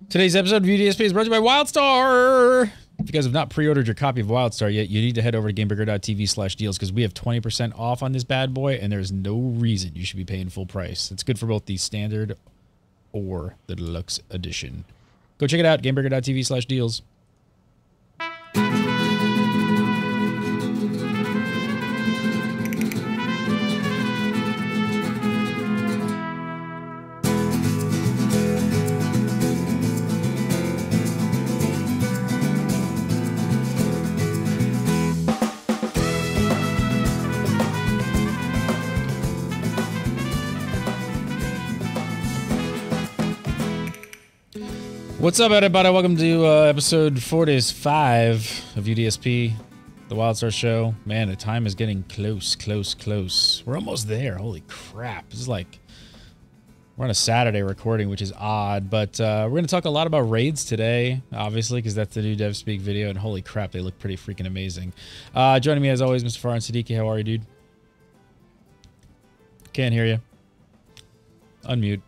Today's episode of UDSP is brought to you by WildStar. If you guys have not pre-ordered your copy of WildStar yet, you need to head over to GameBreaker.tv/deals because we have 20% off on this bad boy, and there's no reason you should be paying full price. It's good for both the standard or the deluxe edition. Go check it out, GameBreaker.tv/deals. What's up, everybody? Welcome to episode 45 of UDSP, the WildStar show. Man, the time is getting close. We're almost there. Holy crap. This is like, we're on a Saturday recording, which is odd, but we're going to talk a lot about raids today, obviously, because that's the new DevSpeak video, and holy crap, they look pretty freaking amazing. Joining me, as always, Mr. Farhan Siddiqui. How are you, dude? Can't hear you. Unmute.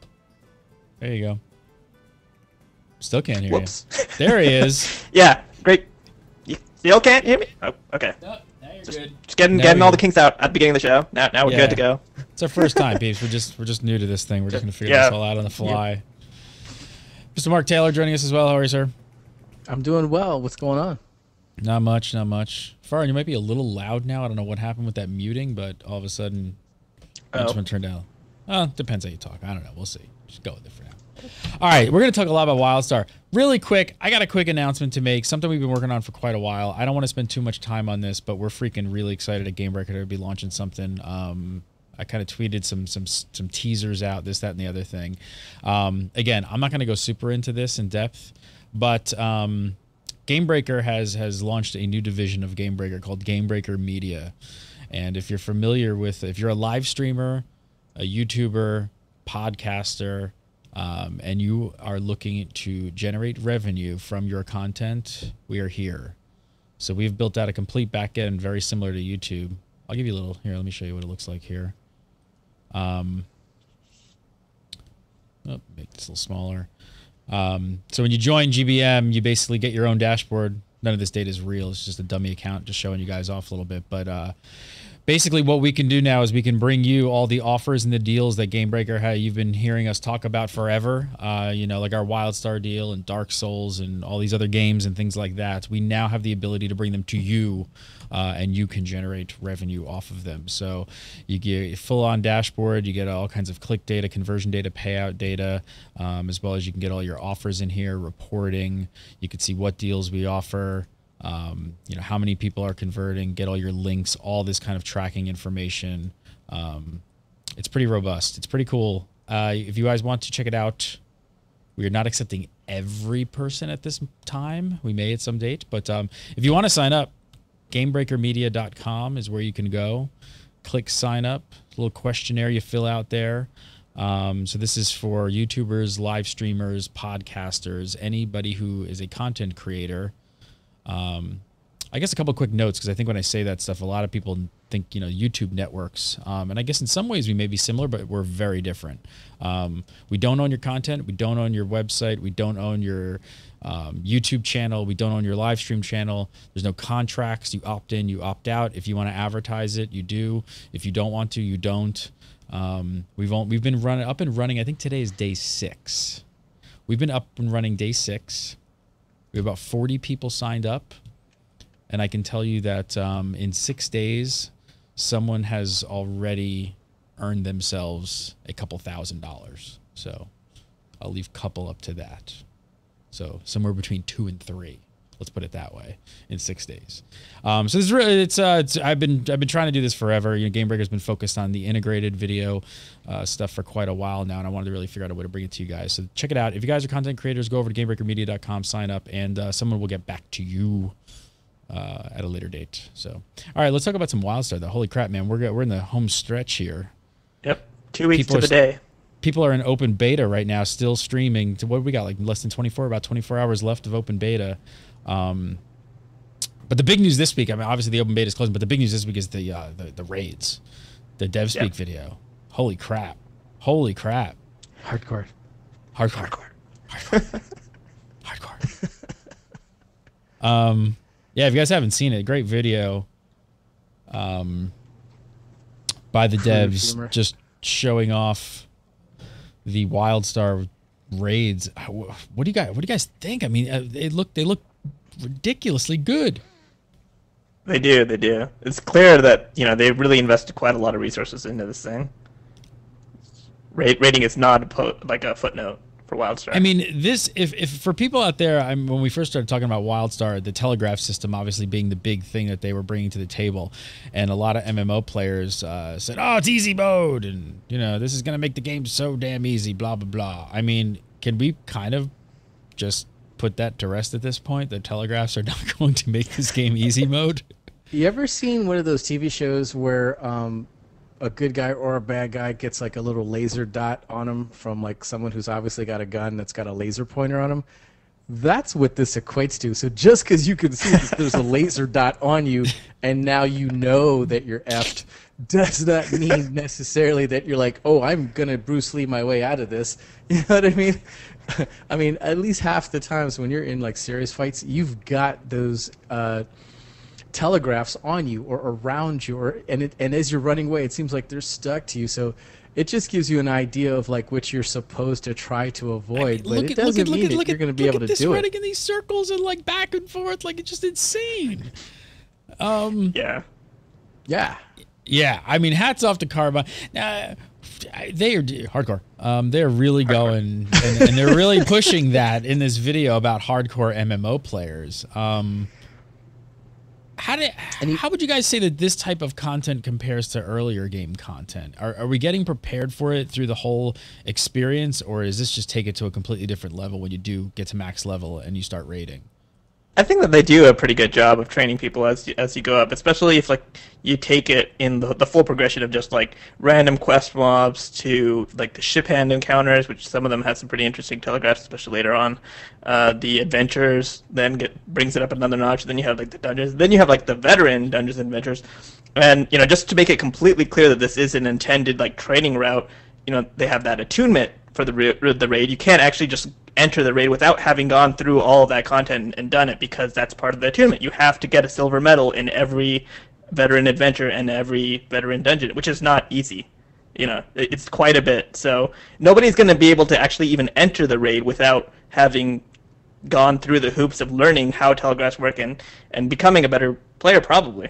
There you go. Still can't hear you. There he is. Yeah, great. You still can't hear me? Oh, okay. No, now you're good. Just getting all the kinks out at the beginning of the show. Now we're good to go. It's our first time, peeps. We're just new to this thing. We're just gonna figure this all out on the fly. Yeah. Mr. Mark Taylor joining us as well. How are you, sir? I'm doing well. What's going on? Not much. Farhan, you might be a little loud now. I don't know what happened with that muting, but all of a sudden, I just want to turn down. Depends how you talk. I don't know. We'll see. Just go with it for now. All right, we're going to talk a lot about WildStar. Really quick, I got a quick announcement to make, something we've been working on for quite a while. I don't want to spend too much time on this, but we're freaking really excited at GameBreaker to be launching something. I kind of tweeted some teasers out, this, that, and the other thing. Again, I'm not going to go super into this in depth, but GameBreaker has launched a new division of GameBreaker called GameBreaker Media. And if you're familiar with, if you're a live streamer, a YouTuber, podcaster, and you are looking to generate revenue from your content, we are here. So we've built out a complete backend very similar to YouTube. I'll give you a little, here, let me show you what it looks like here. Make this a little smaller. So when you join GBM, you basically get your own dashboard. None of this data is real. It's just a dummy account, just showing you guys off a little bit. But basically what we can do now is we can bring you all the offers and the deals that GameBreaker you've been hearing us talk about forever. You know, like our WildStar deal and Dark Souls and all these other games and things like that. We now have the ability to bring them to you, and you can generate revenue off of them. So you get a full-on dashboard. You get all kinds of click data, conversion data, payout data, as well as you can get all your offers in here, reporting. You can see what deals we offer. You know, how many people are converting, get all your links, all this kind of tracking information. It's pretty robust. It's pretty cool. If you guys want to check it out, we are not accepting every person at this time. We may at some date, but if you want to sign up, GameBreakerMedia.com is where you can go. Click sign up. A little questionnaire you fill out there. So this is for YouTubers, live streamers, podcasters, anybody who is a content creator. I guess a couple of quick notes, because I think when I say that stuff, a lot of people think, you know, YouTube networks. And I guess in some ways we may be similar, but we're very different. We don't own your content. We don't own your website. We don't own your YouTube channel. We don't own your live stream channel. There's no contracts. You opt in, you opt out. If you want to advertise it, you do. If you don't want to, you don't. We've been up and running. I think today is day 6. We've been up and running day 6. We have about 40 people signed up, and I can tell you that in 6 days, someone has already earned themselves a couple $1,000s. So I'll leave couple up to that. So somewhere between 2 and 3. Let's put it that way, in 6 days. So this is really, I've been trying to do this forever. You know, GameBreaker's been focused on the integrated video stuff for quite a while now, and I wanted to really figure out a way to bring it to you guys. So check it out. If you guys are content creators, go over to GameBreakerMedia.com, sign up, and someone will get back to you at a later date. So, all right, let's talk about some WildStar though. Holy crap, man, we're in the home stretch here. Yep, 2 weeks to the day. People are in open beta right now, still streaming. To what we got, like less than 24, about 24 hours left of open beta. But the big news this week, I mean, obviously the open beta is closing, but the big news this week is the raids, the DevSpeak video. Holy crap! Holy crap! Hardcore. Yeah, if you guys haven't seen it, great video by the devs just showing off the WildStar raids. What do you guys think? I mean, they look ridiculously good. They do. It's clear that they really invested quite a lot of resources into this thing. Rating is not like a footnote for WildStar. I mean, this if for people out there, when we first started talking about WildStar, the Telegraph system obviously being the big thing that they were bringing to the table, and a lot of MMO players said, "Oh, it's easy mode, and this is gonna make the game so damn easy." Blah blah blah. I mean, can we kind of just put that to rest at this point? The Telegraphs are not going to make this game easy mode. You ever seen one of those TV shows where a good guy or a bad guy gets like a little laser dot on him from like someone who's obviously got a gun that's got a laser pointer on him? That's what this equates to. So just because you can see that there's a laser dot on you and now you know that you're effed does not mean necessarily that you're like, oh, I'm going to Bruce Lee my way out of this. You know what I mean? I mean, at least half the times when you're in like serious fights, you've got those telegraphs on you or around you, and as you're running away, it seems like they're stuck to you. So it just gives you an idea of like what you're supposed to try to avoid. But it doesn't mean that you're going to be able to do it. Running in these circles and like back and forth, like it's just insane. Yeah. I mean, hats off to Carbine. They are hardcore. They're really going and they're really pushing that in this video about hardcore MMO players. How would you guys say that this type of content compares to earlier game content? Are we getting prepared for it through the whole experience, or is this just take it to a completely different level when you do get to max level and you start raiding? I think that they do a pretty good job of training people as you go up, especially if like you take it in the full progression of just like random quest mobs to like the ship hand encounters, which some of them have some pretty interesting telegraphs, especially later on. The adventures then brings it up another notch. Then you have like the dungeons. Then you have like the veteran dungeons and adventures, and just to make it completely clear that this is an intended like training route, they have that attunement for the raid. You can't actually just enter the raid without having gone through all of that content and done it, because that's part of the attunement. You have to get a silver medal in every veteran adventure and every veteran dungeon, which is not easy. It's quite a bit. So nobody's going to be able to actually even enter the raid without having gone through the hoops of learning how telegraphs work and becoming a better player, probably.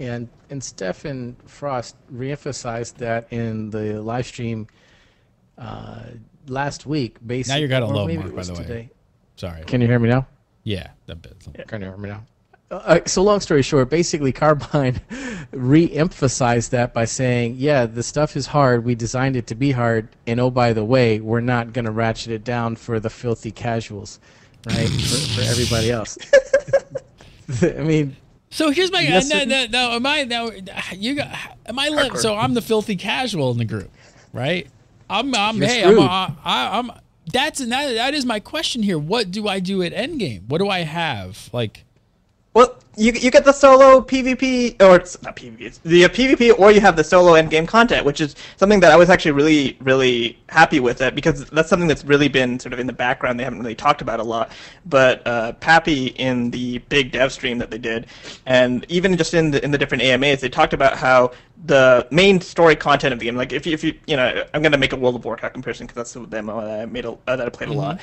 And Stefan Frost reemphasized that in the live stream last week. Basically, now you got a low mark, by the way. Today. Sorry. Can you hear me now? Yeah, that bit. Yeah. Can you hear me now? So long story short, basically Carbine re-emphasized that by saying, yeah, the stuff is hard. We designed it to be hard. And oh, by the way, we're not going to ratchet it down for the filthy casuals, right? for everybody else. I mean... So here's my... So I'm the filthy casual in the group, right? That is my question here. What do I do at endgame? What do I have? Like, well, you get the solo PvP, or it's not PvP, the PvP, or you have the solo endgame content, which is something that I was actually really, really happy with it, because that's something that's really been sort of in the background. They haven't really talked about a lot. But Pappy, in the big dev stream that they did, and even just in the different AMAs, they talked about how the main story content of the game, like if you I'm gonna make a World of Warcraft comparison because that's the demo that I played a lot.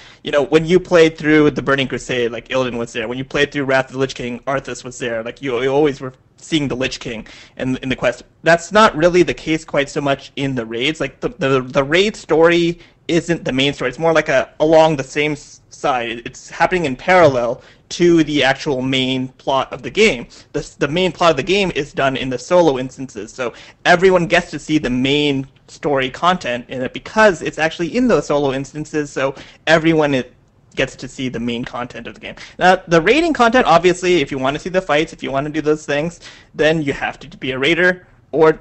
When you played through the Burning Crusade, like Illidan was there. When you played through Wrath of the Lich King, Arthas was there. Like you always were seeing the Lich King in the quest. That's not really the case quite so much in the raids. Like the raid story isn't the main story. It's more like along the same side. It's happening in parallel to the actual main plot of the game. The main plot of the game is done in the solo instances, so everyone gets to see the main story content in it because it's actually in those solo instances, so everyone gets to see the main content of the game. Now, the raiding content, obviously, if you want to see the fights, if you want to do those things, then you have to be a raider, or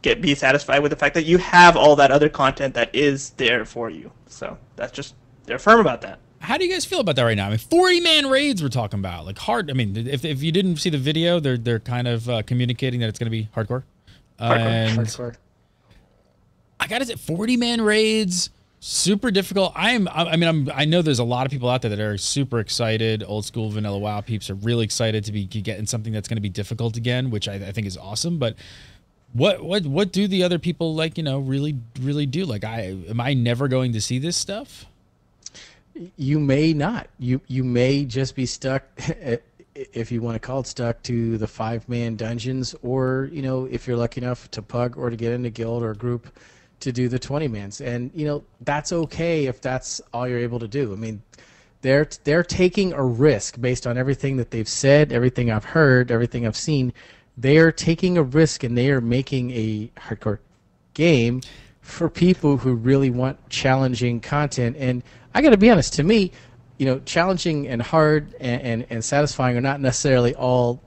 be satisfied with the fact that you have all that other content that is there for you. So that's just, they're firm about that. How do you guys feel about that right now? I mean, 40-man raids we're talking about, like hard. I mean, if you didn't see the video, they're kind of communicating that it's going to be hardcore. Hardcore. I gotta say, 40-man raids Super difficult. I mean, I know there's a lot of people out there that are super excited. Old school vanilla WoW peeps are really excited to be getting something that's going to be difficult again, which I think is awesome. But what do the other people like? Really do? Like, am I never going to see this stuff? You may not. You may just be stuck, if you want to call it stuck, to the 5-man dungeons, or if you're lucky enough to pug or to get into guild or group, to do the 20-mans. And that's okay if that's all you're able to do. I mean, they're taking a risk based on everything that they've said, everything I've heard, everything I've seen. They're taking a risk, and they are making a hardcore game for people who really want challenging content. And I got to be honest, to me, challenging and hard and satisfying are not necessarily all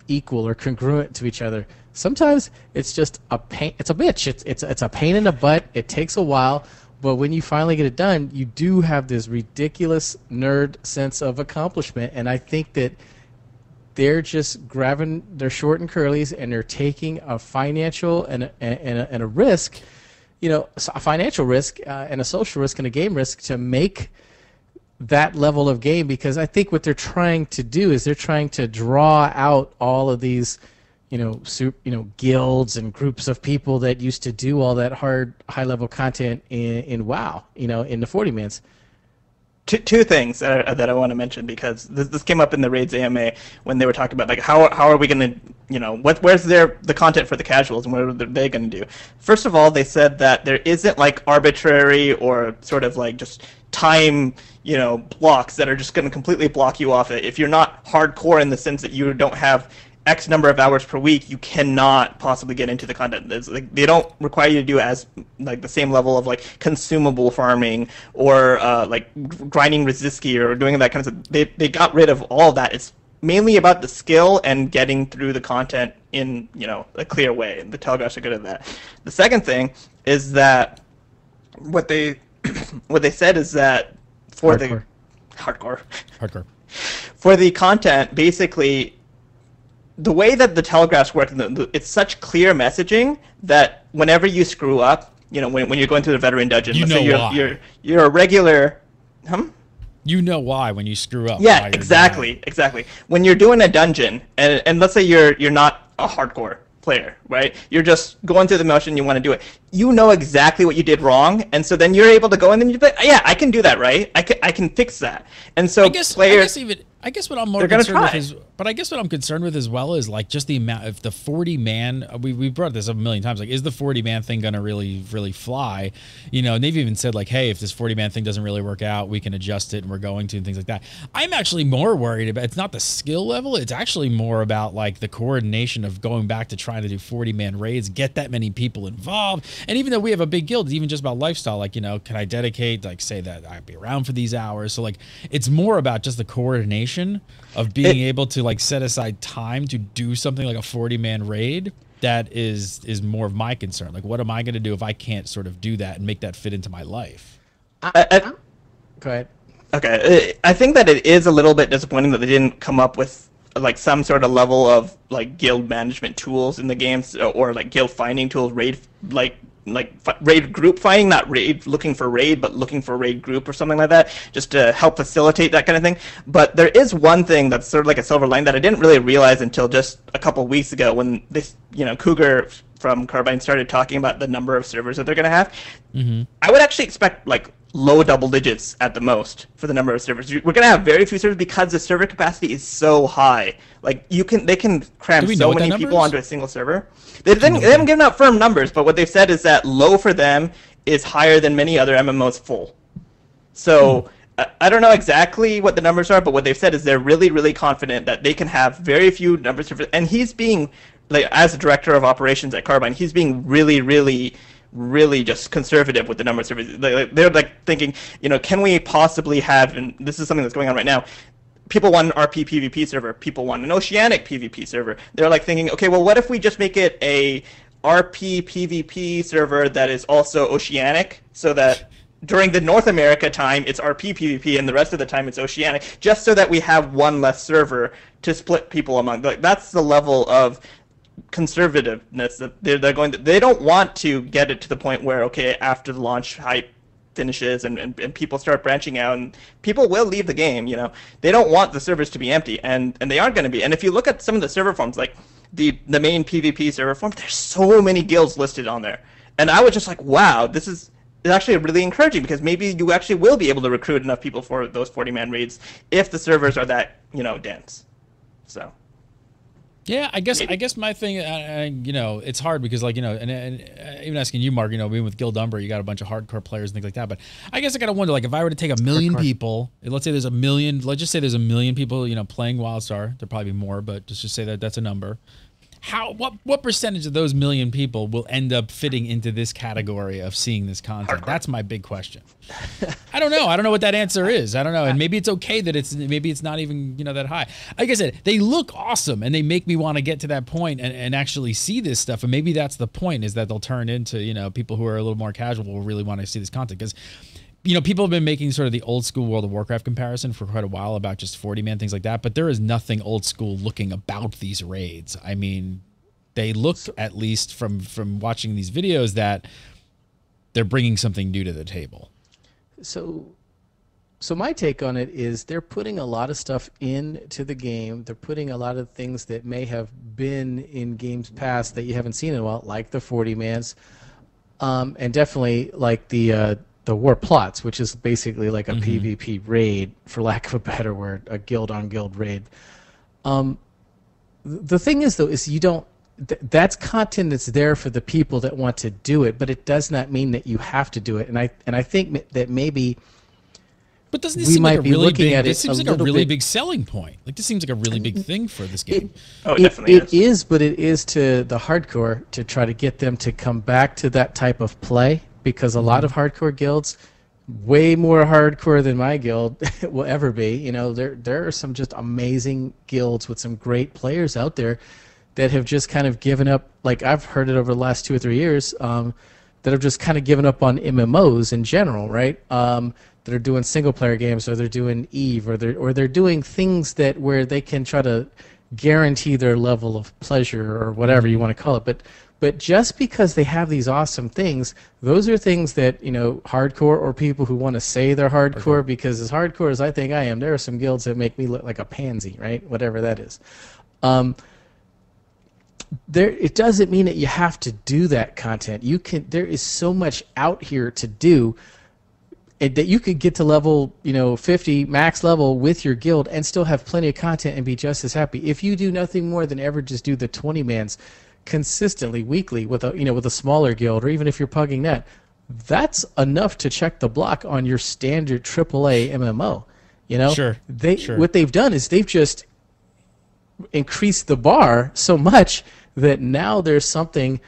equal or congruent to each other. Sometimes it's just a pain. It's a bitch. It's a pain in the butt. It takes a while, but when you finally get it done, you do have this ridiculous nerd sense of accomplishment. And I think that they're just grabbing their short and curlies, and they're taking a financial and a risk, a financial risk and a social risk and a game risk to make that level of game. Because I think what they're trying to do is they're trying to draw out all of these guilds and groups of people that used to do all that hard, high-level content in WoW, in the 40-mans. Two things that I want to mention, because this came up in the Raids AMA when they were talking about, like, how are we going to, where's the content for the casuals, and what are they going to do? First of all, they said that there isn't, like, arbitrary or sort of, like, just time, blocks that are just going to completely block you off it. If you're not hardcore in the sense that you don't have X number of hours per week, you cannot possibly get into the content. They don't require you to do as the same level of consumable farming or grinding resist gear or doing that kind of stuff. They got rid of all that. It's mainly about the skill and getting through the content in a clear way. And the Telegraphs are good at that. The second thing is that what they said is that for the hardcore for the content, basically, the way that the Telegraphs work, it's such clear messaging that whenever you screw up, when you're going through the veteran dungeon, you're a regular, You know why when you screw up. Yeah, exactly. When you're doing a dungeon, and let's say you're not a hardcore player, right? You're just going through the motion, you want to do it. You know exactly what you did wrong, and so then you're able to go, and then you're like, yeah, I can do that, right? I can fix that. And so I guess what I'm more concerned with is, but I guess what I'm concerned with as well is just the amount of the 40-man. We brought this up a million times. Is the 40-man thing gonna really fly? And they've even said hey, if this 40-man thing doesn't really work out, we can adjust it, and we're going to, and things like that. I'm actually more worried about. It's not the skill level. It's actually more about the coordination of going back to trying to do 40-man raids, get that many people involved. And even though we have a big guild, it's even just about lifestyle. Can I dedicate, say that I'd be around for these hours? So it's more about just the coordination of being able to set aside time to do something like a 40-man raid. That is more of my concern. What am I going to do if I can't sort of do that and make that fit into my life? Go ahead. Okay, I think that it is a little bit disappointing that they didn't come up with some sort of level of guild management tools in the games, or guild finding tools, raid raid group finding, not raid looking for raid, but looking for raid group or something like that, just to help facilitate that kind of thing. But there is one thing that's sort of a silver line that I didn't really realize until just a couple of weeks ago, when this Cougar from Carbine started talking about the number of servers that they're going to have. Mm-hmm. I would actually expect low double digits at the most for the number of servers. We're going to have very few servers because the server capacity is so high. They can cram so many people onto a single server. They haven't given out firm numbers, but what they've said is that low for them is higher than many other MMOs full. So I don't know exactly what the numbers are, but what they've said is they're really, really confident that they can have very few numbers of servers. And he's being, as a director of operations at Carbine, he's being really, really, really just conservative with the number of servers. They're thinking, can we possibly have, and this is something that's going on right now, people want an RP PvP server, people want an Oceanic PvP server. They're thinking, okay, well, what if we just make it a RP PvP server that is also Oceanic, so that during the North America time it's RP PvP and the rest of the time it's Oceanic, just so that we have one less server to split people among. That's the level of conservativeness that they're going to. They don't want to get it to the point where, okay, after the launch hype finishes and people start branching out, and people will leave the game. You know, they don't want the servers to be empty, and they aren't going to be. And if you look at some of the server forums, like the main PvP server forum, there's so many guilds listed on there, and I was just like, wow, this is actually really encouraging, because maybe you actually will be able to recruit enough people for those 40-man raids if the servers are that, you know, dense. So. Yeah, I guess my thing, you know, it's hard because, like, you know, and even asking you, Mark, you know, being with Guild Umber, you got a bunch of hardcore players and things like that. But I guess I gotta wonder, like, if I were to take 1 million people, let's say there's 1 million, let's just say there's 1 million people, you know, playing WildStar. There'll probably be more, but just say that that's a number. What percentage of those 1 million people will end up fitting into this category of seeing this content? That's my big question. I don't know. I don't know what that answer is. I don't know. And maybe it's okay that maybe it's not even, you know, that high. Like I said, they look awesome and they make me want to get to that point and actually see this stuff. And maybe that's the point, is that they'll turn into, you know, people who are a little more casual will really want to see this content. Because, you know, people have been making sort of the old school World of Warcraft comparison for quite a while about just 40-man, things like that. But there is nothing old school looking about these raids. I mean, they look, at least from watching these videos, that they're bringing something new to the table. So my take on it is they're putting a lot of stuff into the game. They're putting a lot of things that may have been in games past that you haven't seen in a while, like the 40-mans, and definitely like the war plots, which is basically like a PvP raid, for lack of a better word, a guild-on-guild raid. The thing is, though, is you don't. That's content that's there for the people that want to do it, but it does not mean that you have to do it. And I think that maybe. But doesn't this seem like a really big? This seems like a really big selling point. Like, this seems like a really big thing for this game. It definitely is. It is, but it is to the hardcore to try to get them to come back to that type of play, because a lot of hardcore guilds, way more hardcore than my guild will ever be. You know, there are some just amazing guilds with some great players out there that have just kind of given up. Like, I've heard it over the last 2 or 3 years, that have just kind of given up on MMOs in general, right? That are doing single player games, or they're doing Eve, or they're doing things that where they can try to guarantee their level of pleasure, or whatever you want to call it. But just because they have these awesome things, those are things that, you know, hardcore, or people who want to say they're hardcore, because as hardcore as I think I am, there are some guilds that make me look like a pansy, right? Whatever that is. It doesn't mean that you have to do that content. There is so much out here to do, that you could get to level, you know, 50 max level with your guild and still have plenty of content and be just as happy. If you do nothing more than ever just do the 20-mans consistently weekly with a smaller guild, or even if you're pugging that, that's enough to check the block on your standard AAA MMO. You know, Sure. What they've done is they've just increased the bar so much that now there's something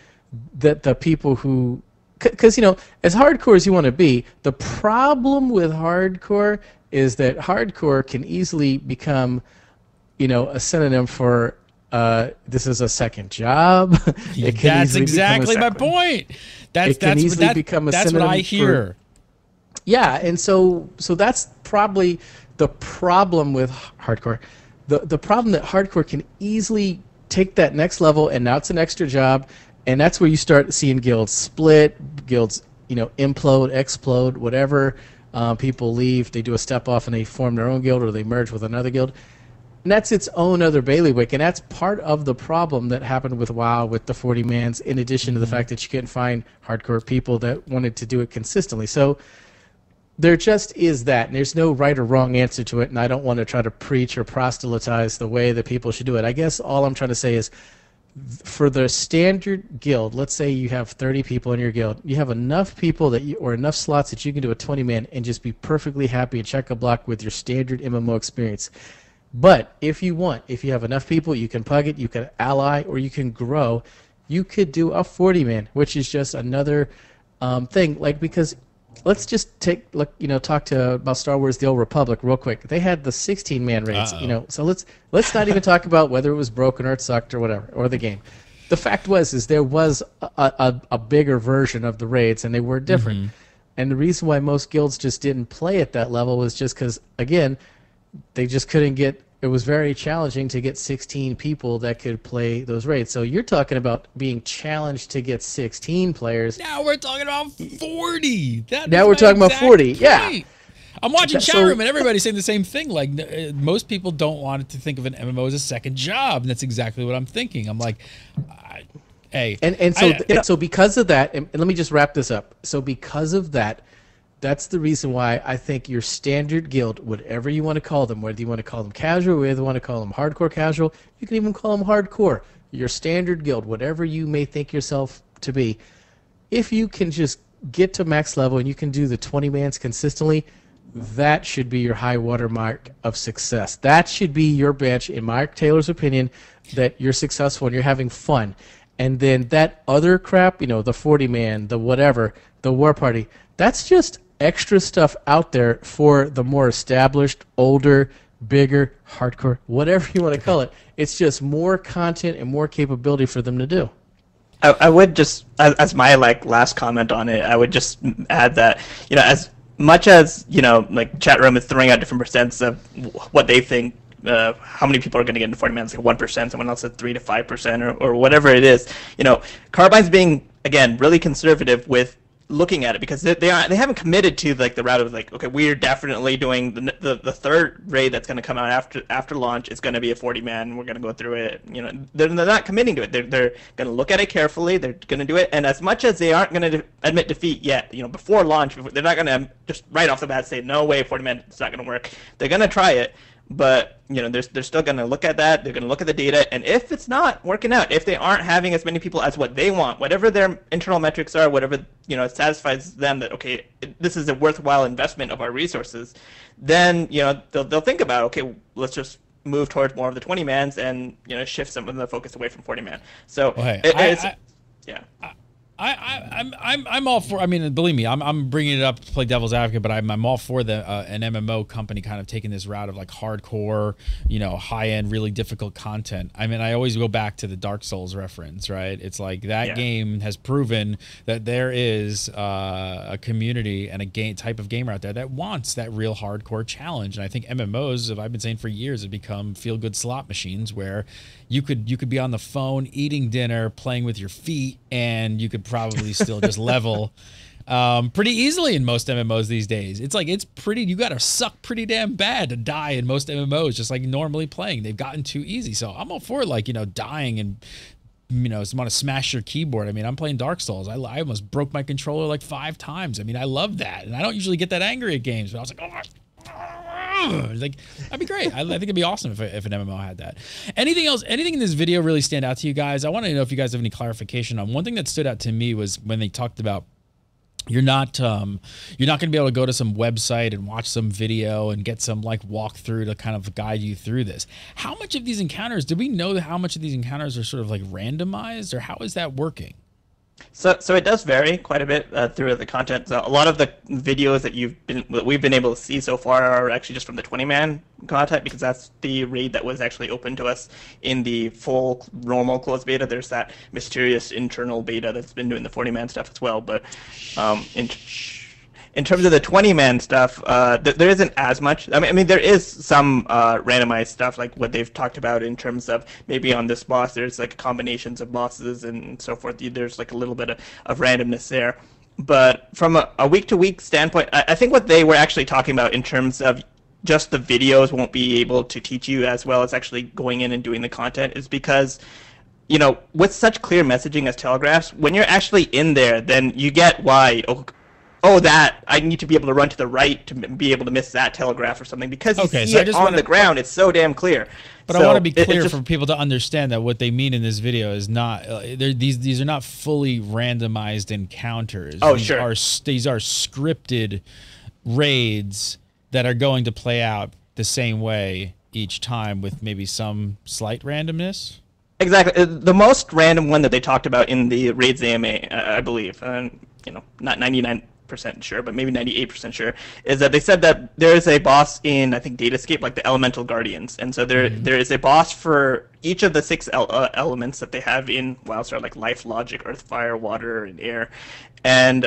that the people who, because, you know, as hardcore as you want to be, the problem with hardcore is that hardcore can easily become, you know, a synonym for this is a second job. That's exactly my point. That's what I hear. Yeah, and so that's probably the problem with hardcore. The problem that hardcore can easily take that next level, and now it's an extra job, and that's where you start seeing guilds split, guilds, you know, implode, explode, whatever. People leave, they do a step off, and they form their own guild, or they merge with another guild. And that's its own other bailiwick, and that's part of the problem that happened with WoW with the 40-mans, in addition to the fact that you couldn't find hardcore people that wanted to do it consistently. So there just is that, and there's no right or wrong answer to it, and I don't want to try to preach or proselytize the way that people should do it. I guess all I'm trying to say is, for the standard guild, let's say you have 30 people in your guild, you have enough people or enough slots that you can do a 20-man and just be perfectly happy and check a block with your standard MMO experience. But if you have enough people, you can pug it, you can ally, or you can grow, you could do a 40-man, which is just another thing. Like, because let's just talk about Star Wars: The Old Republic real quick. They had the 16-man raids, you know. So let's not even talk about whether it was broken or it sucked or whatever, or the game. The fact is there was a bigger version of the raids, and they were different. And the reason why most guilds just didn't play at that level was just because, again, they just couldn't get. It was very challenging to get 16 people that could play those raids. So you're talking about being challenged to get 16 players. Now we're talking about 40. Now we're talking about 40. Point. Yeah. I'm watching chat room and everybody's saying the same thing. Like most people don't want to think of an MMO as a second job, and that's exactly what I'm thinking. I'm like, hey, so because of that, and let me just wrap this up. So because of that, that's the reason why I think your standard guild, whatever you want to call them, whether you want to call them casual, whether you want to call them hardcore casual, you can even call them hardcore. Your standard guild, whatever you may think yourself to be, if you can just get to max level and you can do the 20-mans consistently, that should be your high water mark of success. That should be your bench, in Mark Taylor's opinion, that you're successful and you're having fun. And then that other crap, the 40-man, the whatever, the war party, that's just extra stuff out there for the more established, older, bigger, hardcore, whatever you want to call it. It's just more content and more capability for them to do. I would just, as my last comment on it, I would just add that, as much as, like chat room is throwing out different percents of what they think, how many people are going to get into 40 man, it's like 1%, someone else said 3 to 5% or whatever it is. Carbine's being, again, really conservative with looking at it, because they haven't committed to the route of okay, we're definitely doing the third raid that's going to come out after launch. It's going to be a 40-man. We're going to go through it. They're not committing to it. They're going to look at it carefully. They're going to do it, and as much as they aren't going to admit defeat yet, before launch, they're not going to just right off the bat say no way 40-man, it's not going to work. They're going to try it. But they're still going to look at that. They're going to look at the data, and if it's not working out, if they aren't having as many people as what they want, whatever their internal metrics are, whatever satisfies them that okay, this is a worthwhile investment of our resources, then they'll think about okay, let's just move towards more of the 20-mans and shift some of the focus away from 40-man. So yeah. I'm all for. I mean, believe me, I'm bringing it up to play devil's advocate, but I'm all for an MMO company kind of taking this route of hardcore, high end, really difficult content. I mean, I always go back to the Dark Souls reference, right? It's like that game has proven that there is a community and a type of gamer out there that wants that real hardcore challenge. And I think MMOs, as I've been saying for years, have become feel good slot machines where you could be on the phone eating dinner, playing with your feet, and you could probably still just level pretty easily in most MMOs these days. It's pretty, you gotta suck pretty damn bad to die in most MMOs, just like normally playing. They've gotten too easy. So I'm all for dying and want to smash your keyboard. I mean, I'm playing Dark Souls. I almost broke my controller 5 times. I mean, I love that, and I don't usually get that angry at games, but I was like, oh, that'd be great. I think it'd be awesome if an MMO had that. Anything else? Anything in this video really stand out to you guys? I want to know if you guys have any clarification on one thing that stood out to me was when they talked about you're not going to be able to go to some website and watch some video and get some walkthrough to kind of guide you through this. How much of these encounters, do we know how much of these encounters are sort of randomized, or how is that working? So it does vary quite a bit through the content. So a lot of the videos that we've been able to see so far are actually just from the 20-man content, because that's the raid that was actually open to us in the full normal closed beta. There's that mysterious internal beta that's been doing the 40-man stuff as well. But in terms of the 20-man stuff, there isn't as much. I mean, there is some randomized stuff, like what they've talked about in terms of maybe on this boss, there's combinations of bosses and so forth. There's a little bit of randomness there. But from a week-to-week standpoint, I think what they were actually talking about in terms of just the videos won't be able to teach you as well as actually going in and doing the content is because with such clear messaging as Telegraphs, when you're actually in there, then you get why, that I need to be able to run to the right to be able to miss that telegraph or something, because you see it on the ground. It's so damn clear. But I want to be clear for people to understand that what they mean in this video is not these are not fully randomized encounters. Oh, these sure. These are scripted raids that are going to play out the same way each time, with maybe some slight randomness. Exactly. The most random one that they talked about in the raids AMA, I believe, not 99% sure, but maybe 98% sure, is that they said that there is a boss in, I think, Datascape, like the Elemental Guardians. And so there is a boss for each of the 6 elements that they have in WildStar, like life, logic, earth, fire, water, and air. And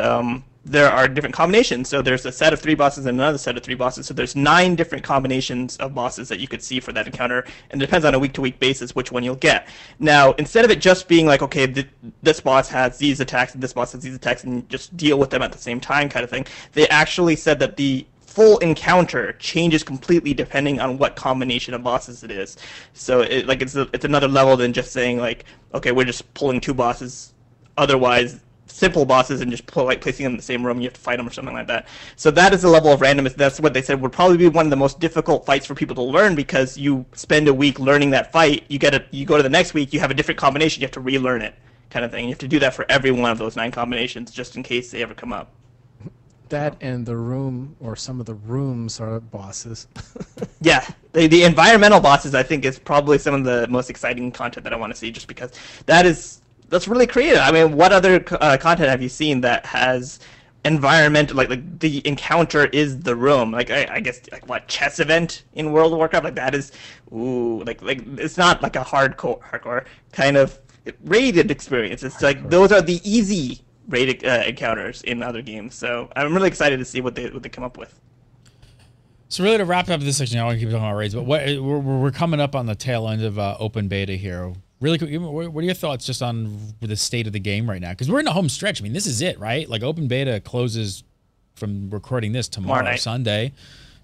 there are different combinations. So there's a set of 3 bosses and another set of 3 bosses. So there's 9 different combinations of bosses that you could see for that encounter, and it depends on a week-to-week basis which one you'll get. Now, instead of it just being like, okay, this boss has these attacks and this boss has these attacks, and just deal with them at the same time kind of thing, they actually said that the full encounter changes completely depending on what combination of bosses it is. So it's another level than just saying like, okay, we're just pulling 2 bosses, otherwise simple bosses, and just placing them in the same room, you have to fight them or something like that. So that is a level of randomness. That's what they said would probably be one of the most difficult fights for people to learn, because you spend a week learning that fight, you go to the next week, you have a different combination, you have to relearn it, kind of thing. You have to do that for every one of those 9 combinations, just in case they ever come up. That and the room, or some of the rooms, are bosses. Yeah, the environmental bosses, I think, is probably some of the most exciting content that I want to see, just because that's really creative. I mean, what other content have you seen that has environment, like the encounter is the room? Like I guess like what, chess event in World of Warcraft, like that is, like it's not like a hardcore kind of rated experience. It's like those are the easy rated encounters in other games. So I'm really excited to see what they come up with. So really, to wrap up this section, I want to keep talking about raids, but we're coming up on the tail end of open beta here. Really quick, what are your thoughts just on the state of the game right now? Because we're in the home stretch. I mean, this is it, right? Like, open beta closes from recording this tomorrow Sunday.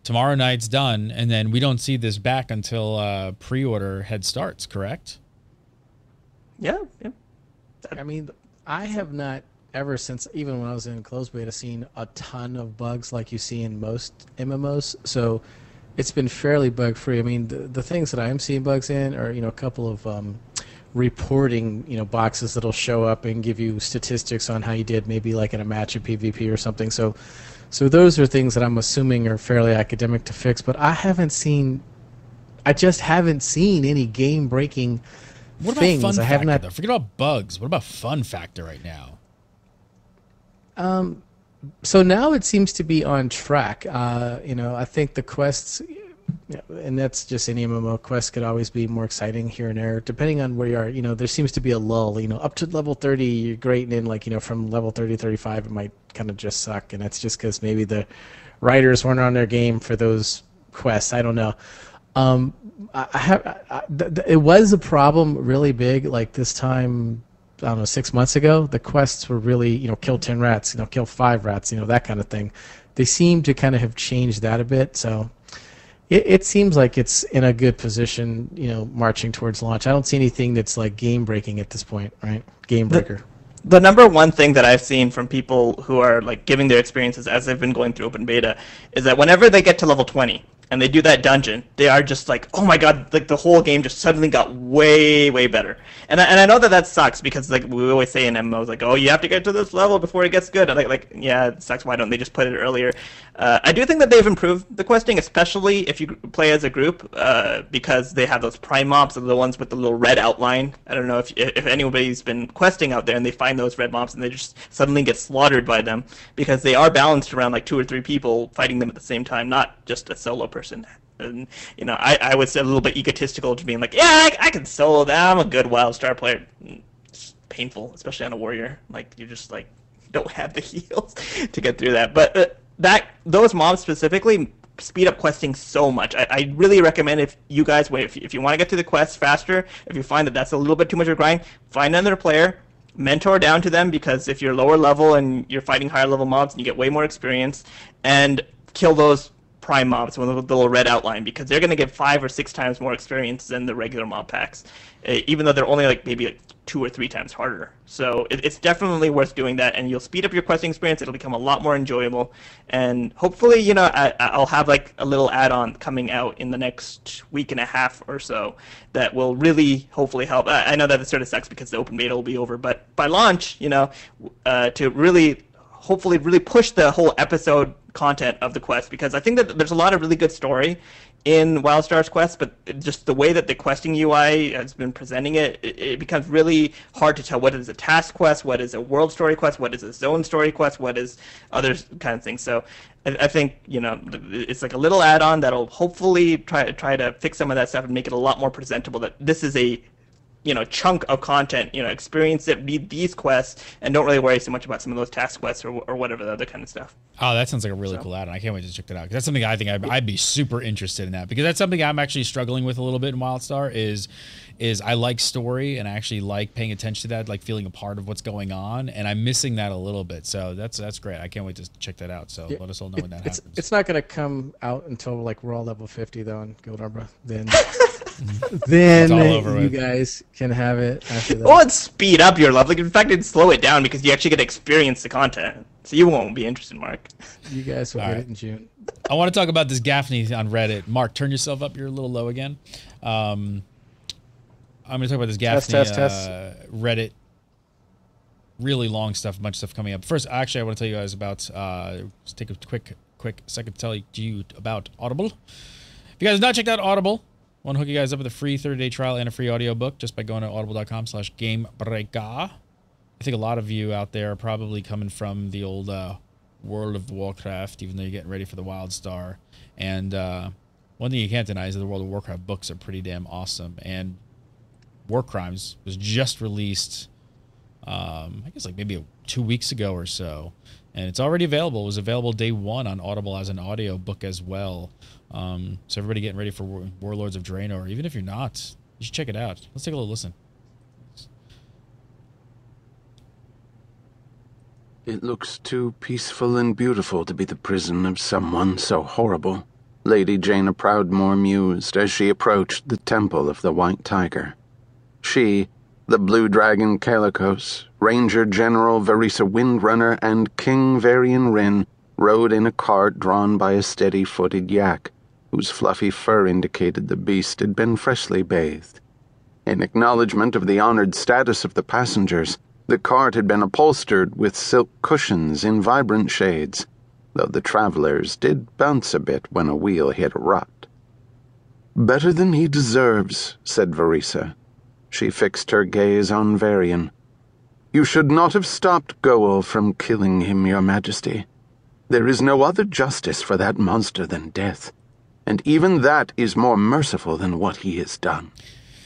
Tomorrow night's done, and then we don't see this back until pre-order head starts, correct? Yeah. I mean, I have not ever since, even when I was in closed beta, seen a ton of bugs like you see in most MMOs. So it's been fairly bug-free. I mean, the things that I am seeing bugs in are, a couple of reporting, boxes that'll show up and give you statistics on how you did, maybe like in a match of PvP or something. So those are things that I'm assuming are fairly academic to fix. But I just haven't seen any game-breaking things. What about fun factor, though? Forget about bugs. What about fun factor right now? So now it seems to be on track. I think the quests, and that's just any MMO, quests could always be more exciting here and there, depending on where you are. There seems to be a lull. Up to level 30, you're great, and then from level 30 to 35, it might kind of just suck, and that's just because maybe the writers weren't on their game for those quests. I don't know. It was a problem really big, like this time, I don't know, 6 months ago. The quests were really, kill 10 rats, kill 5 rats, that kind of thing. They seem to kind of have changed that a bit. So it seems like it's in a good position, marching towards launch. I don't see anything that's like game breaking at this point, right? Game breaker. The number one thing that I've seen from people who are like giving their experiences as they've been going through open beta is that whenever they get to level 20 and they do that dungeon, they are just like, oh my god, like the whole game just suddenly got way, way better. And I know that sucks, because like we always say in MMOs, like, oh, you have to get to this level before it gets good. And like yeah, it sucks. Why don't they just put it earlier? I do think that they've improved the questing, especially if you play as a group, because they have those prime mobs, the ones with the little red outline. I don't know if anybody's been questing out there and they find those red mobs and they just suddenly get slaughtered by them, because they are balanced around like 2 or 3 people fighting them at the same time, not just a solo person. And I was a little bit egotistical to being like, yeah, I can solo that. I'm a good WildStar player. It's painful, especially on a warrior. Like, you just like don't have the heals to get through that. But those mobs specifically speed up questing so much. I really recommend, if you guys if you want to get to the quests faster, if you find that that's a little bit too much of a grind, find another player, mentor down to them, because if you're lower level and you're fighting higher level mobs, you get way more experience, and kill those prime mobs with the little red outline, because they're going to get 5 or 6 times more experience than the regular mob packs, even though they're only like maybe like 2 or 3 times harder. So it's definitely worth doing that, and you'll speed up your questing experience. It'll become a lot more enjoyable, and hopefully, I'll have like a little add-on coming out in the next week and a half or so that will really hopefully help. I know that it sort of sucks because the open beta will be over, but by launch, to really hopefully really push the whole episode content of the quest, because I think that there's a lot of really good story in WildStar's quest, but just the way that the questing UI has been presenting it becomes really hard to tell what is a task quest, what is a world story quest, what is a zone story quest, what is other kind of things. So I think it's like a little add-on that'll hopefully try to fix some of that stuff and make it a lot more presentable, that this is a chunk of content, experience it, read these quests, and don't really worry so much about some of those task quests or whatever the other kind of stuff. Oh, that sounds like a really cool add-on. I can't wait to check that out. 'Cause that's something I think I'd be super interested in that, because that's something I'm actually struggling with a little bit in WildStar is I like story, and I actually like paying attention to that, like feeling a part of what's going on, and I'm missing that a little bit. So that's great. I can't wait to check that out. So let us all know when that happens. It's not going to come out until like we're all level 50 though in Guild Arbor. Then you guys can have it after that. Well, it'd speed up your level. Like, in fact, it'd slow it down because you actually get to experience the content. So you won't be interested, Mark. You guys will get it in June. I want to talk about this Gaffney on Reddit. Mark, turn yourself up. You're a little low again. I'm going to talk about this Gaffney test. Reddit. Really long stuff, a bunch of stuff coming up. First, actually, I want to tell you guys about, just take a quick second to tell you about Audible. If you guys have not checked out Audible, I want to hook you guys up with a free 30-day trial and a free audiobook just by going to audible.com/GameBreaker. I think a lot of you out there are probably coming from the old World of Warcraft, even though you're getting ready for the WildStar. And one thing you can't deny is that the World of Warcraft books are pretty damn awesome. And War Crimes was just released, I guess like maybe 2 weeks ago or so. And it's already available. It was available day one on Audible as an audio book as well. So everybody getting ready for Warlords of Draenor. Even if you're not, you should check it out. Let's take a little listen. It looks too peaceful and beautiful to be the prison of someone so horrible, Lady Jaina Proudmoore mused as she approached the Temple of the White Tiger. She, the Blue Dragon Calicos, Ranger General Verisa Windrunner, and King Varian Wrin rode in a cart drawn by a steady-footed yak, whose fluffy fur indicated the beast had been freshly bathed. In acknowledgement of the honored status of the passengers, the cart had been upholstered with silk cushions in vibrant shades, though the travelers did bounce a bit when a wheel hit a rut. "Better than he deserves," said Verisa. She fixed her gaze on Varian. "You should not have stopped Goel from killing him, Your Majesty. There is no other justice for that monster than death, and even that is more merciful than what he has done."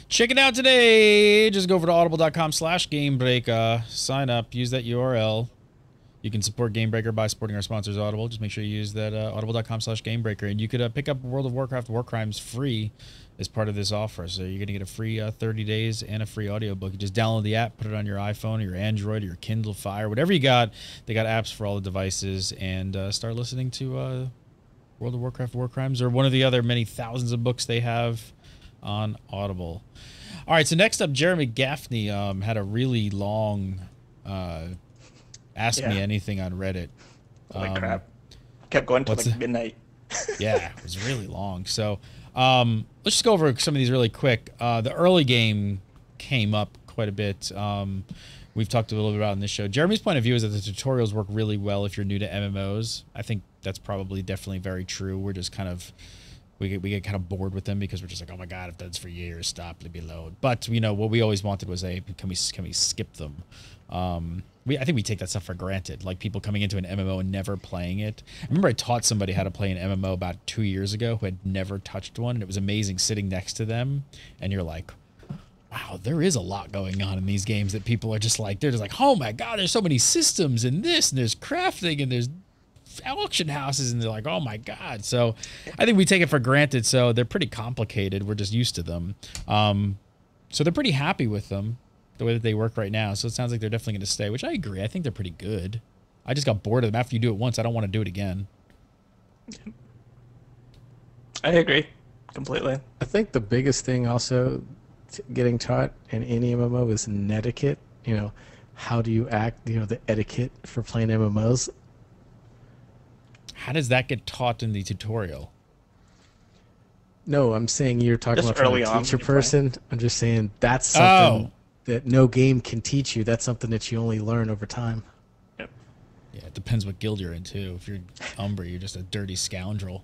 Check it out today. Just go over to audible.com/GameBreaker. Sign up. Use that URL. You can support GameBreaker by supporting our sponsors, Audible. Just make sure you use that audible.com/GameBreaker. And you could pick up World of Warcraft War Crimes free as part of this offer. So you're going to get a free 30 days and a free audiobook. You just download the app, put it on your iPhone or your Android or your Kindle Fire, whatever you got. They got apps for all the devices. And start listening to World of Warcraft War Crimes or one of the other many thousands of books they have on Audible. All right, so next up, Jeremy Gaffney had a really long Ask Me Anything on Reddit. Holy crap. Kept going till like midnight. Yeah, it was really long. So let's just go over some of these really quick. The early game came up quite a bit. We've talked a little bit about it in this show. Jeremy's point of view is that the tutorials work really well if you're new to MMOs. I think that's probably definitely very true. We're just kind of... We get kind of bored with them because we're just like, oh my god, I've done this for years. Stop, leave me alone. But what we always wanted was can we skip them? I think we take that stuff for granted. Like people coming into an MMO and never playing it. I remember I taught somebody how to play an MMO about 2 years ago who had never touched one, and it was amazing sitting next to them. And you're like, wow, there is a lot going on in these games that people are just like, they're just like, oh my god, there's so many systems and this, and there's crafting, and there's auction houses, and they're like, oh my god. So I think we take it for granted. So they're pretty complicated. We're just used to them. So they're pretty happy with them the way that they work right now. So it sounds like they're definitely going to stay, which I agree. I think they're pretty good. I just got bored of them. After you do it once, I don't want to do it again. I agree completely. I think the biggest thing also getting taught in any MMO is netiquette. How do you act, the etiquette for playing MMOs. How does that get taught in the tutorial? No, I'm saying you're talking Just about early from a on teacher when you play. person. I'm just saying that's something that no game can teach you. That's something that you only learn over time. Yep. Yeah, it depends what guild you're in too. If you're Umbra, you're just a dirty scoundrel.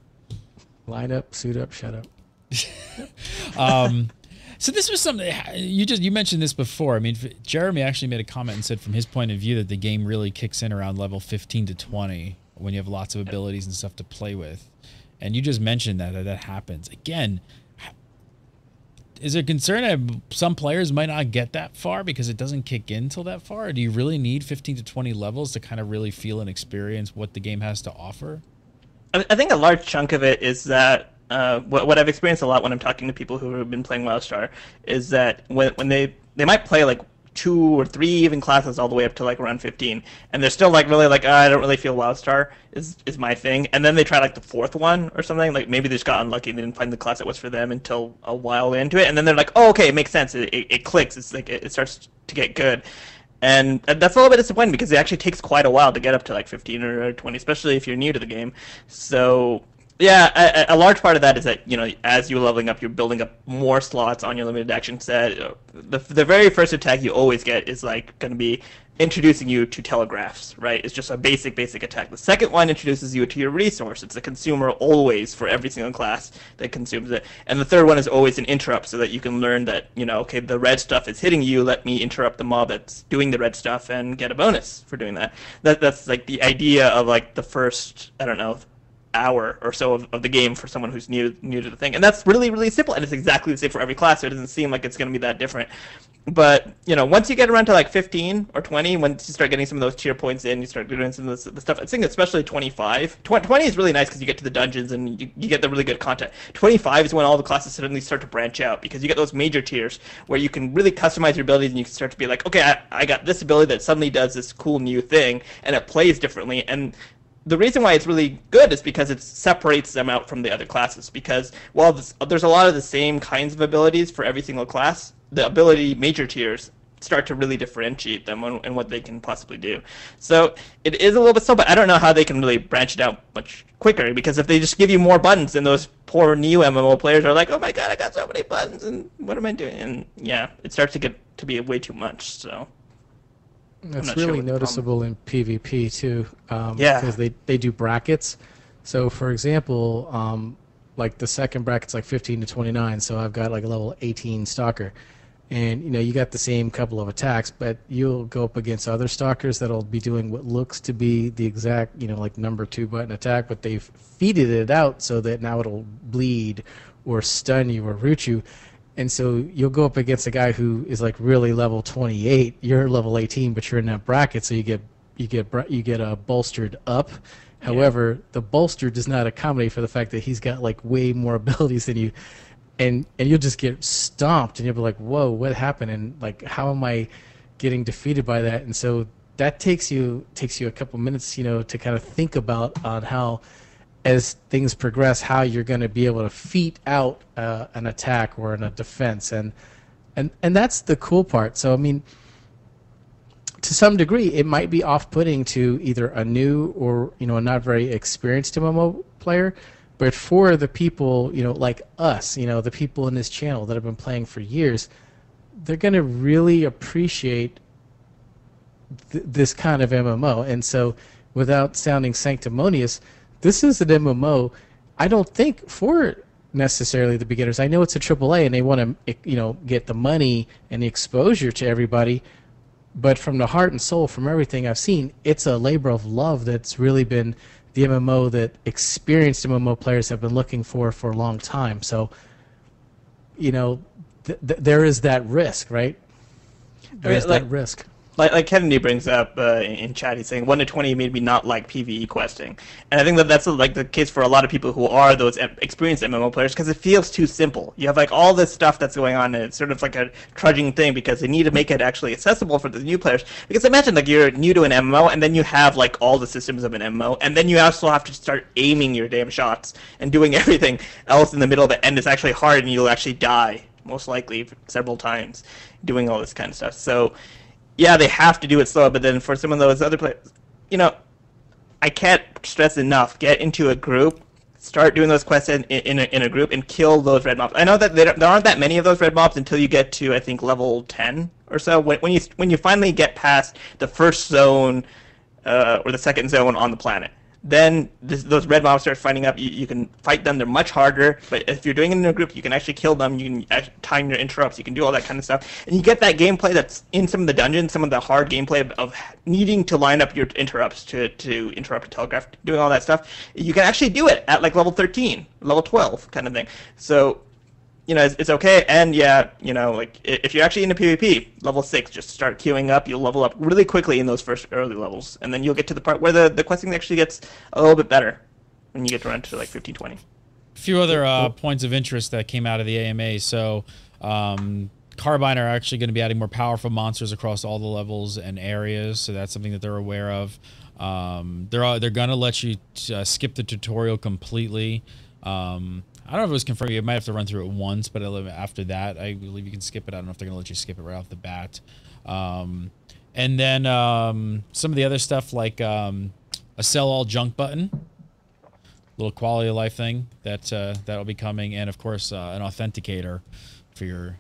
Line up, suit up, shut up. So this was something you mentioned this before. I mean, Jeremy actually made a comment and said from his point of view that the game really kicks in around level 15 to 20 when you have lots of abilities and stuff to play with. And you just mentioned that happens. Again, is there concern that some players might not get that far because it doesn't kick in till that far? Or do you really need 15 to 20 levels to kind of really feel and experience what the game has to offer? I think a large chunk of it is that what I've experienced a lot when I'm talking to people who have been playing WildStar is that when they might play like 2 or 3 even classes all the way up to like around 15, and they're still like really like, oh, I don't really feel WildStar is my thing, and then they try like the 4th one or something, like maybe they just got unlucky and they didn't find the class that was for them until a while into it, and then they're like, oh, okay, it makes sense, it clicks, it's like it starts to get good. And that's a little bit disappointing because it actually takes quite a while to get up to like 15 or 20, especially if you're new to the game. So yeah, a large part of that is that, you know, as you're leveling up, you're building up more slots on your limited action set. The very first attack you always get is like going to be introducing you to Telegraphs, right? It's just a basic attack. The second one introduces you to your resource. It's a consumer always for every single class that consumes it. And the third one is always an interrupt so that you can learn that, you know, okay, the red stuff is hitting you. Let me interrupt the mob that's doing the red stuff and get a bonus for doing that. That's like the idea of like the first, I don't know, hour or so of the game for someone who's new to the thing. And that's really simple, and it's exactly the same for every class, so it doesn't seem like it's going to be that different. But, you know, once you get around to like 15 or 20, once you start getting some of those tier points in, you start doing some of the stuff. I think especially 25. 20 is really nice because you get to the dungeons and you get the really good content. 25 is when all the classes suddenly start to branch out because you get those major tiers where you can really customize your abilities and you can start to be like, okay, I got this ability that suddenly does this cool new thing and it plays differently. And the reason why it's really good is because it separates them out from the other classes. Because while there's a lot of the same kinds of abilities for every single class, the ability major tiers start to really differentiate them and what they can possibly do. So it is a little bit slow, but I don't know how they can really branch it out much quicker. Because if they just give you more buttons, then those poor new MMO players are like, oh my god, I got so many buttons, and what am I doing? And yeah, it starts to get to be way too much. So. That's really noticeable in PvP too, yeah, because they do brackets. So for example, like the second bracket's like 15 to 29, so I've got like a level 18 stalker, and you know you got the same couple of attacks, but you'll go up against other stalkers that'll be doing what looks to be the exact, you know, like number 2 button attack, but they've feeded it out so that now it'll bleed or stun you or root you. And so you'll go up against a guy who is like really level 28. You're level 18, but you're in that bracket, so you get bolstered up. However, the bolster does not accommodate for the fact that he's got like way more abilities than you, and you'll just get stomped, and you'll be like, "Whoa, what happened?" And like, how am I getting defeated by that? And so that takes you a couple minutes, you know, to kind of think about on how, as things progress, how you're going to be able to feed out an attack or a defense, and that's the cool part. So I mean, to some degree, it might be off-putting to either a new or, you know, a not very experienced MMO player, but for the people, you know, like us, you know, the people in this channel that have been playing for years, they're going to really appreciate this kind of MMO. And so, without sounding sanctimonious, this is an MMO, I don't think, for necessarily the beginners. I know it's a AAA and they want to, you know, get the money and the exposure to everybody, but from the heart and soul, from everything I've seen, it's a labor of love that's really been the MMO that experienced MMO players have been looking for a long time. So, you know, there is that risk, right? There is that risk. Like Kennedy brings up in chat, he's saying 1 to 20 made me not like PvE questing, and I think that's like the case for a lot of people who are those experienced MMO players, because it feels too simple. You have like all this stuff that's going on, and it's sort of like a trudging thing because they need to make it actually accessible for the new players. Because imagine like you're new to an MMO, and then you have like all the systems of an MMO, and then you also have to start aiming your damn shots and doing everything else in the middle of it, and it's actually hard, and you'll actually die most likely several times doing all this kind of stuff. So. Yeah, they have to do it slow, but then for some of those other players, you know, I can't stress enough, get into a group, start doing those quests in a group, and kill those red mobs. I know that there aren't that many of those red mobs until you get to, I think, level 10 or so. When you finally get past the first zone or the second zone on the planet, then those red mobs start fighting up. You can fight them. They're much harder. But if you're doing it in a group, you can actually kill them. You can time your interrupts. You can do all that kind of stuff. And you get that gameplay that's in some of the dungeons, some of the hard gameplay of needing to line up your interrupts to interrupt a telegraph, doing all that stuff. You can actually do it at like level 13, level 12 kind of thing. So you know, it's okay. And yeah, you know, like if you're actually into PvP, level 6, just start queuing up. You'll level up really quickly in those first early levels, and then you'll get to the part where the questing actually gets a little bit better when you get to run to like 15, 20. A few other points of interest that came out of the AMA. So Carbine are actually going to be adding more powerful monsters across all the levels and areas, so that's something that they're aware of. They're going to let you skip the tutorial completely. I don't know if it was confirmed. You might have to run through it once, but after that, I believe you can skip it. I don't know if they're going to let you skip it right off the bat. And then some of the other stuff like a sell all junk button, little quality of life thing that'll be coming, and of course an authenticator for your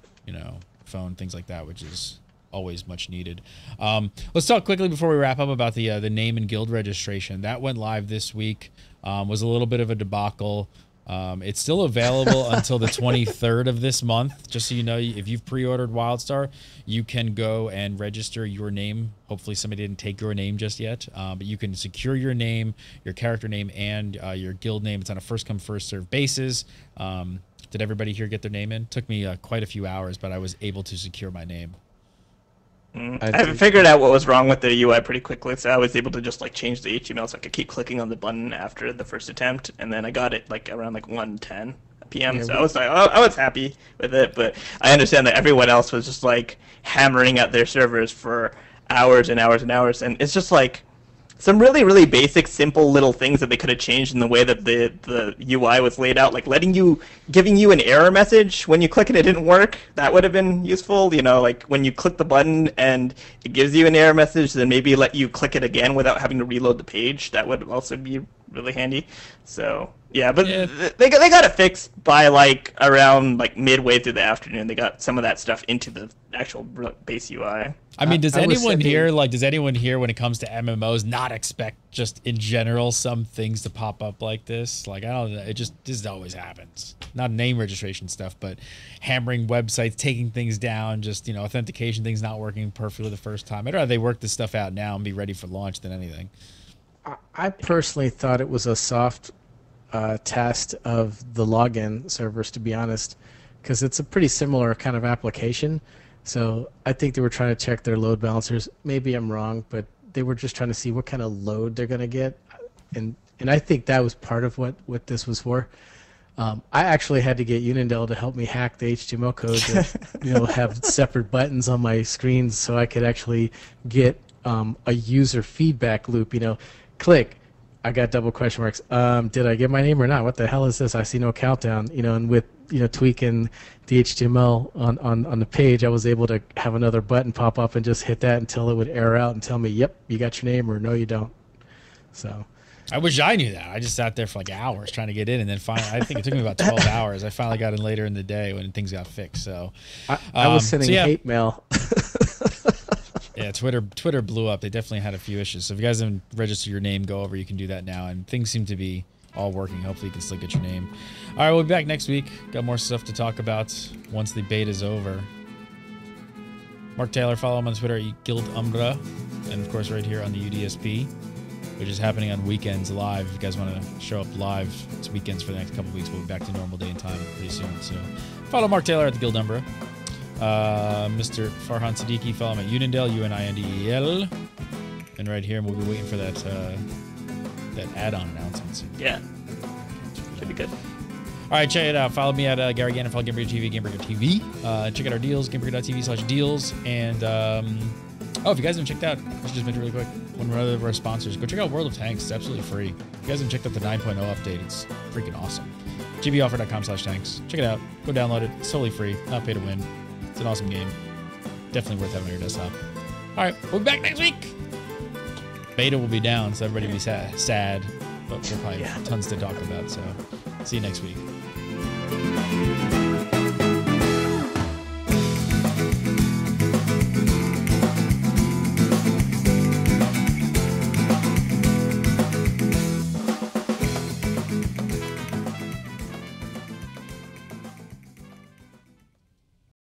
phone, things like that, which is always much needed. Let's talk quickly before we wrap up about the name and guild registration. That went live this week. Was a little bit of a debacle. It's still available until the 23rd of this month. Just so you know, if you've pre-ordered WildStar, you can go and register your name. Hopefully somebody didn't take your name just yet, but you can secure your name, your character name, and your guild name. It's on a first-come, first-served basis. Did everybody here get their name in? Took me quite a few hours, but I was able to secure my name. I figured out what was wrong with the UI pretty quickly, so I was able to just like change the HTML so I could keep clicking on the button after the first attempt, and then I got it like around like 1:10 p.m. Yeah, so I was like, I was happy with it, but I understand that everyone else was just like hammering at their servers for hours and hours and hours, and it's just like some really, really basic, simple little things that they could have changed in the way that the UI was laid out, like giving you an error message when you click and it didn't work. That would have been useful. You know, like when you click the button and it gives you an error message, then maybe let you click it again without having to reload the page. That would also be really handy. So yeah, but Yeah. they got it fixed by like around like midway through the afternoon. They got some of that stuff into the actual base UI. I mean, does I was anyone thinking- here, does anyone here when it comes to MMOs not expect just in general some things to pop up like this? Like, I don't know, this always happens. Not name registration stuff, but hammering websites, taking things down, just, authentication things not working perfectly the first time. I'd rather they work this stuff out now and be ready for launch than anything. I personally thought it was a soft test of the login servers, to be honest, because it's a pretty similar kind of application. So I think they were trying to check their load balancers. Maybe I'm wrong, but they were just trying to see what kind of load they're going to get. And I think that was part of what this was for. I actually had to get Unindel to help me hack the HTML code to have separate buttons on my screens so I could actually get a user feedback loop. Click. I got double question marks. Did I get my name or not? What the hell is this? I see no countdown. And with tweaking the HTML on the page, I was able to have another button pop up and just hit that until it would error out and tell me, yep, you got your name, or no, you don't. So I wish I knew that. I just sat there for like hours trying to get in, and then finally, I think it took me about 12 hours. I finally got in later in the day when things got fixed. So I was sending hate mail. Yeah, Twitter blew up. They definitely had a few issues. So if you guys haven't registered your name, go over. You can do that now, and things seem to be all working. Hopefully you can still get your name. All right, we'll be back next week. Got more stuff to talk about once the beta's over. Mark Taylor, follow him on Twitter at Guild Umbra, and of course right here on the UDSP, which is happening on weekends live. If you guys want to show up live, it's weekends for the next couple weeks. We'll be back to normal day and time pretty soon. So follow Mark Taylor at the Guild Umbra. Mr. Farhan Siddiqui, follow him at Unindel, UNINDEL. And right here, we'll be waiting for that add-on announcement soon. Yeah, should be good. All right, check it out. Follow me at Gary Gannon, follow GameBreaker TV, GameBreaker TV. Check out our deals, GameBreaker.tv/deals. And, if you guys haven't checked out, I should just mention really quick, one of our sponsors, go check out World of Tanks. It's absolutely free. If you guys haven't checked out the 9.0 update, it's freaking awesome. gboffer.com/tanks. Check it out. Go download it. It's totally free. Not pay to win. It's an awesome game. Definitely worth having on your desktop. All right, we'll be back next week. Beta will be down, so everybody will be sad. But we'll probably have tons to talk about. So see you next week.